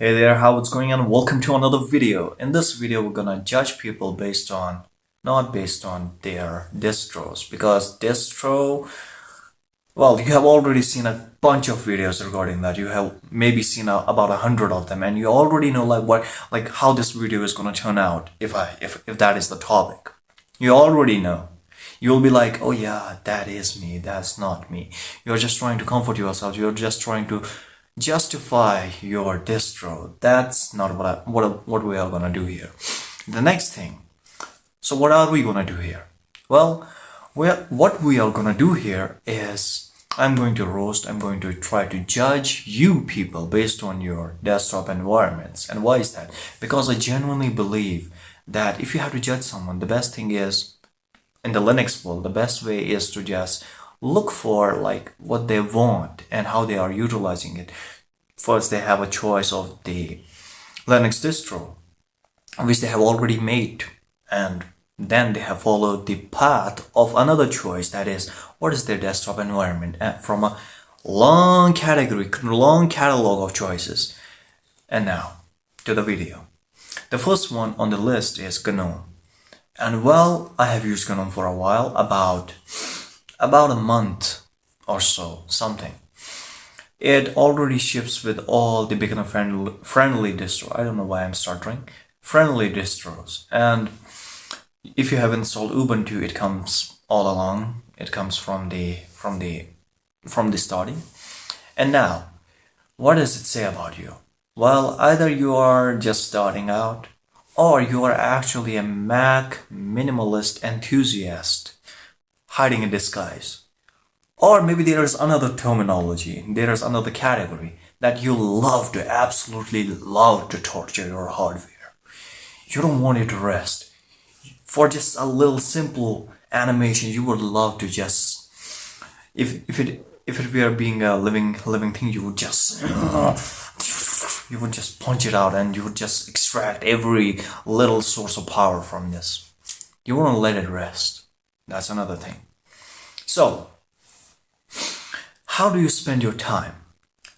Hey there, how it's going on? Welcome to another video. In this video, we're gonna judge people not based on their distros, because well, you have already seen a bunch of videos regarding that. You have maybe seen about 100 of them, and you already know like how this video is gonna turn out if that is the topic. You already know. You'll be like, oh yeah, that is me, that's not me. You're just trying to comfort yourself. You're just trying to justify your distro. That's not what we are gonna do here. The next thing. So what are we gonna do here? Well, what we are gonna do here is I'm going to try to judge you people based on your desktop environments. And why is that? Because I genuinely believe that if you have to judge someone, the best thing is in the Linux world, the best way is to just look for like what they want and how they are utilizing it. First, they have a choice of the Linux distro, which they have already made, and then they have followed the path of another choice, that is, what is their desktop environment, and from a long catalog of choices. And now, to the video. The first one on the list is GNU. And well, I have used GNU for a while, about a month or so, something. It already ships with all the beginner friendly distro. I don't know why I'm stuttering. Friendly distros. And if you have installed Ubuntu, it comes all along. It comes from the starting. And now, what does it say about you? Well, either you are just starting out, or you are actually a Mac minimalist enthusiast hiding in disguise. Or maybe there is another terminology, there is another category that you absolutely love to torture your hardware. You don't want it to rest. For just a little simple animation, you would love to just, if it were being a living thing, you would just punch it out and you would just extract every little source of power from this. You want to let it rest. That's another thing. So, how do you spend your time?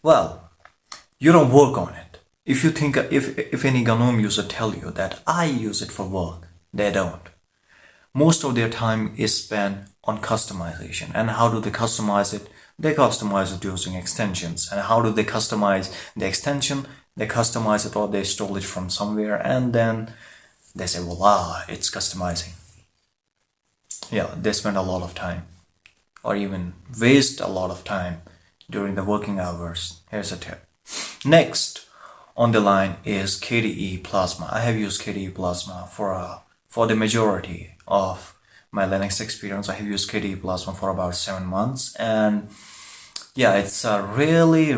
Well, you don't work on it. If you think, if any GNOME user tell you that I use it for work, they don't. Most of their time is spent on customization. And how do they customize it? They customize it using extensions. And how do they customize the extension? They customize it or they stole it from somewhere, and then they say, voila, it's customizing. Yeah, they spend a lot of time, or even waste a lot of time during the working hours. Here's a tip. Next on the line is KDE Plasma. I have used KDE Plasma for the majority of my Linux experience. I have used KDE Plasma for about 7 months, and yeah, it's a really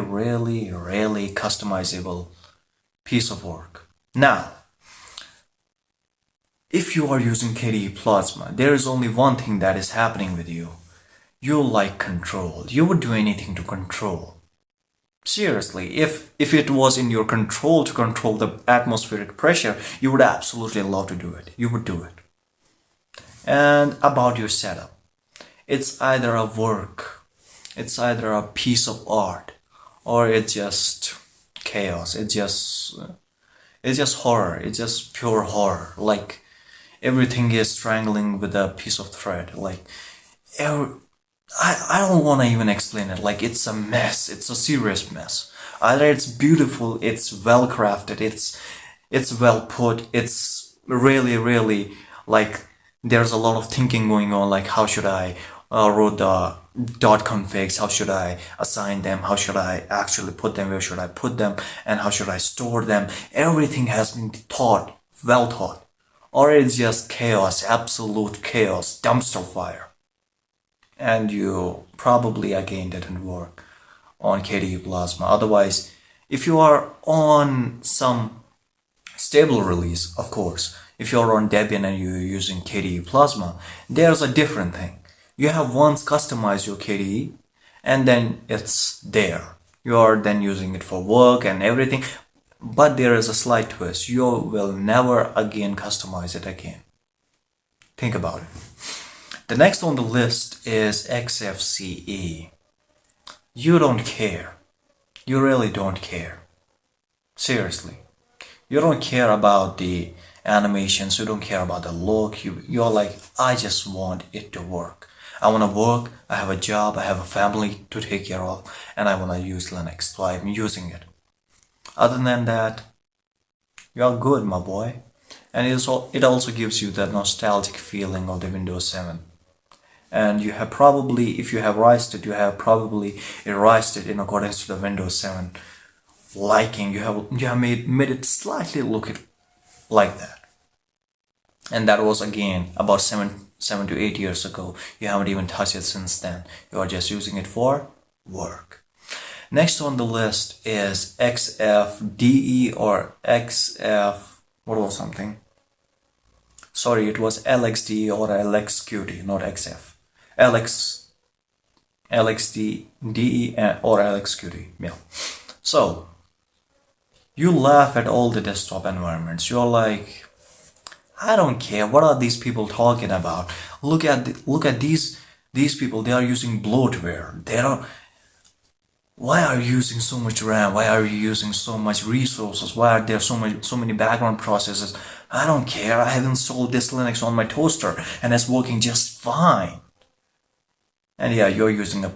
customizable piece of work. Now, if you are using KDE Plasma, there is only one thing that is happening with you. You like control. You would do anything to control. Seriously, if it was in your control to control the atmospheric pressure, you would absolutely love to do it. You would do it. And about your setup, it's either a work, it's either a piece of art, or it's just chaos. It's just horror. It's just pure horror. Like everything is strangling with a piece of thread. Like I don't want to even explain it. Like it's a mess. It's a serious mess. Either it's beautiful, it's well crafted, it's well put, it's really like there's a lot of thinking going on. Like how should I wrote the .configs, how should I assign them, how should I actually put them, where should I put them, and how should I store them. Everything has been well thought. Or it's just chaos, absolute chaos, dumpster fire. And you probably again didn't work on KDE Plasma. Otherwise, if you are on some stable release, of course, if you're on Debian and you're using KDE Plasma, there's a different thing. You have once customized your KDE, and then it's there. You are then using it for work and everything, but there is a slight twist. You will never again customize it again. Think about it. The next on the list is XFCE. You don't care. You really don't care. Seriously. You don't care about the animations, you don't care about the look, you're like, I just want it to work. I want to work, I have a job, I have a family to take care of, and I want to use Linux, so I'm using it. Other than that, you're good, my boy. And it also gives you that nostalgic feeling of the Windows 7. And you have probably, if you have erased it, you have probably erased it in accordance to the Windows 7 liking. You have made it slightly look like that. And that was again about 7 to 8 years ago. You haven't even touched it since then. You are just using it for work. Next on the list is XFDE or XF, what was something? Sorry, it was LXDE or LXQT, not XF. LXDE or LXQT, yeah. So, you laugh at all the desktop environments. You're like, I don't care. What are these people talking about? Look at these people. They are using bloatware. Why are you using so much RAM? Why are you using so much resources? Why are there so many background processes? I don't care. I have installed this Linux on my toaster and it's working just fine. And yeah, you're using a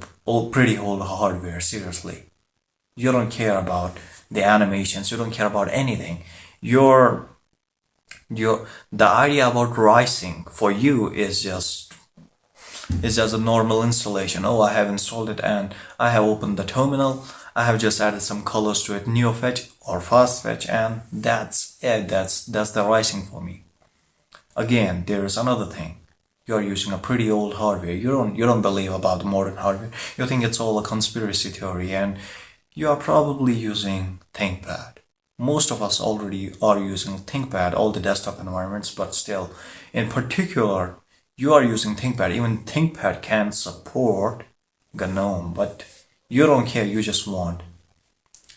pretty old hardware. Seriously, you don't care about the animations. You don't care about anything. The idea about rising for you is just a normal installation. Oh, I have installed it and I have opened the terminal. I have just added some colors to it, neo fetch or fast fetch, and that's it. That's the rising for me. Again, there is another thing. You're using a pretty old hardware. You don't believe about the modern hardware. You think it's all a conspiracy theory, and you are probably using ThinkPad. Most of us already are using ThinkPad, all the desktop environments, but still, in particular, you are using ThinkPad. Even ThinkPad can support GNOME, but you don't care. You just want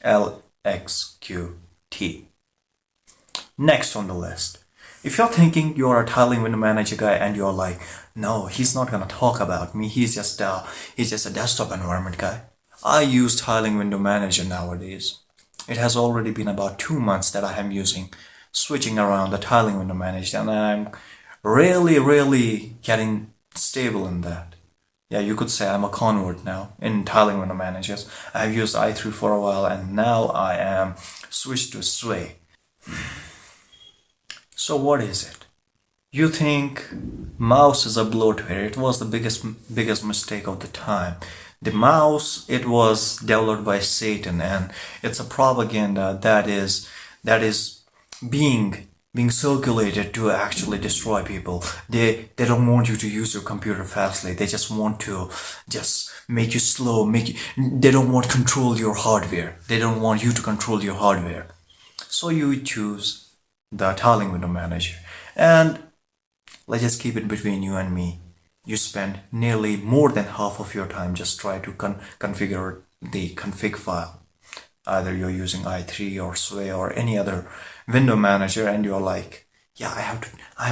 LXQT. Next on the list. If you're thinking you're a tiling window manager guy and you're like, no, he's not gonna talk about me. He's just a desktop environment guy. I use tiling window manager nowadays. It has already been about 2 months that I am switching around the tiling window manager, and I'm really getting stable in that. Yeah, you could say I'm a convert now in tiling window managers. I've used i3 for a while and now I am switched to Sway. So what is it? You think mouse is a bloatware. It was the biggest mistake of the time. The mouse, it was developed by Satan, and it's a propaganda that is being circulated to actually destroy people. They don't want you to use your computer fastly. They just want to just make you slow, they don't want to control your hardware. They don't want you to control your hardware. So you choose the tiling window manager. And let's just keep it between you and me. You spend nearly more than half of your time just try to configure the config file. Either you're using i3 or Sway or any other window manager, and you're like, yeah, I have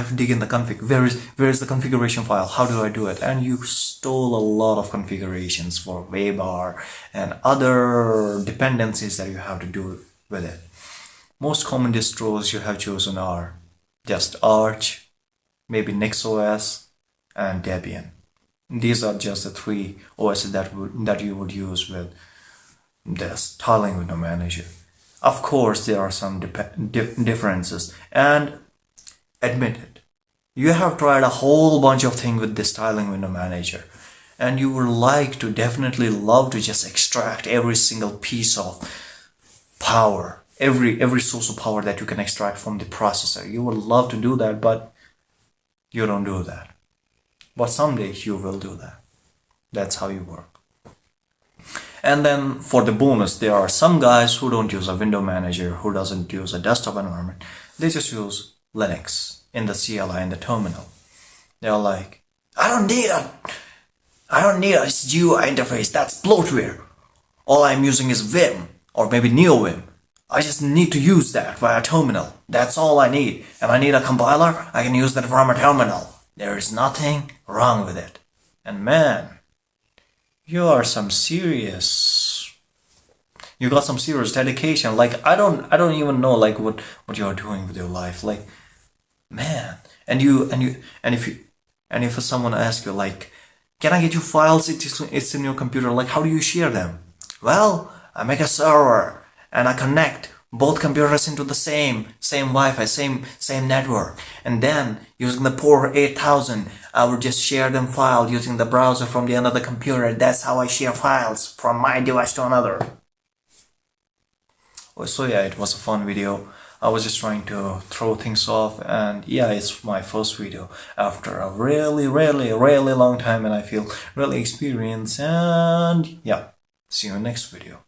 to dig in the config. Where is the configuration file? How do I do it? And you stole a lot of configurations for Waybar and other dependencies that you have to do with it. Most common distros you have chosen are just Arch, maybe NixOS, and Debian. These are just the 3 OSs that you would use with this tiling window manager. Of course, there are some differences, and admit it. You have tried a whole bunch of things with this tiling window manager, and you would definitely love to just extract every single piece of power, every source of power that you can extract from the processor. You would love to do that, but you don't do that. But someday you will do that. That's how you work. And then for the bonus, there are some guys who don't use a window manager, who doesn't use a desktop environment. They just use Linux in the CLI in the terminal. They're like, I don't need a GUI interface. That's bloatware. All I'm using is Vim or maybe NeoVim. I just need to use that via terminal. That's all I need. If I need a compiler, I can use that from a terminal. There is nothing wrong with it. And man, you are some serious You got some serious dedication. Like I don't even know like what you're doing with your life. Like, man. And if someone asks you like, can I get your files? It's in your computer. Like, how do you share them? Well, I make a server and I connect both computers into the same Wi-Fi, same network, and then using the port 8000, I would just share them file using the browser from the another computer. That's how I share files from my device to another. So yeah, it was a fun video. I was just trying to throw things off, and yeah, it's my first video after a really long time, and I feel really experienced. And yeah, see you in the next video.